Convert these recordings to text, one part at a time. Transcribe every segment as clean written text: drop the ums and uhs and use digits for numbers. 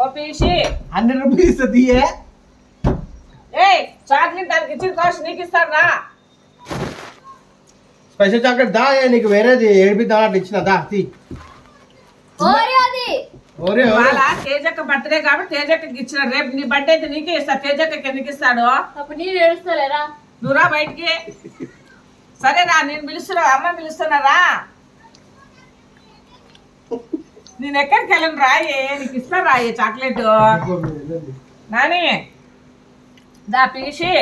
ఓ PC 100 rupees తీయే. ఏయ్ chocolate దానికి ఇచ్చిన కాస్ట్ నీకు ఇస్తాను రా. స్పెషల్ చాక్లెట్ దా, నీకు వేరేది ఏడిపిద్దాం అట్లా ఇచ్చిన దా తీ. ఓరే వాళ్ళ తేజక్క బర్త్డే కాబట్టి తేజక్కకి ఇచ్చిన. రేపు నీ బర్త్డే అయితే నీకే ఇస్తా, తేజక్కకి ఎందుకు ఇస్తాడు? అప్పుడు నేను ఏడుస్తాలేరా? నువ్వు రా బయటికి. సరేరా, నేను పిలుస్తున్నా, అమ్మ పిలుస్తున్నారా? నేను ఎక్కడికి వెళ్ళను రాయే, నీకు ఇస్తా రాయే చాక్లెట్. నాని దా పీసి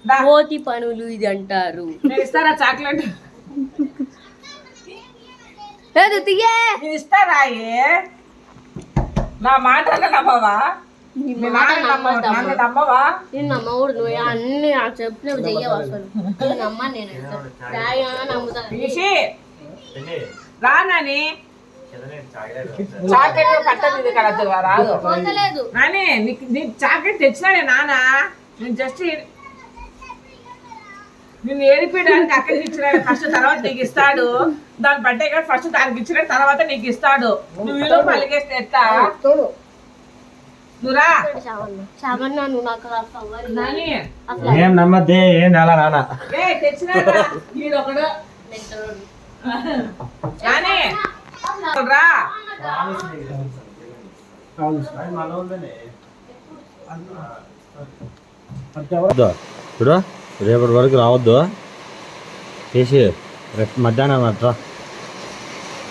దా, కోతి పనులు ఇది అంటారు. నేను ఇస్తారా చాక్లెట్? లేదు తీయే. నేను ఇస్తా రాయే. నా మాట నమ్మవా? నన్ను నమ్మవా? నేను నమ్మకూడదు. నువ్వు అన్ని చెప్పినవి చెయ్యవు అసలు. నేను నమ్మను. నేను నమ్ముతాను. పీసి రా నాని. చాక్లెట్ కట్టదు ఇది కదా రాదు. పొందలేదు. నాని నీకు చాక్లెట్ తెచ్చినానే నాన్న. నేను జస్ట్ నిన్ను ఏడిపోయడానికి అక్కడికి ఇచ్చిన. ఫస్ట్ తర్వాత నీకు ఇస్తాడు. దాని బట్టే కదా ఫస్ట్ దానికి ఇచ్చిన తర్వాత నీకు ఇస్తాడు. నువ్వు వీళ్ళు పలికేస్తే ఎట్లా? నువ్వురా నువ్వు నాకు నాని. ఏం నమ్మద్దే, ఏం నెల నాన్న ఏ తెచ్చినా వీడొకడు నాని రా. చూడు రేపటి వరకు రావద్దు చేసి రేపు మధ్యాహ్నం అట్రా.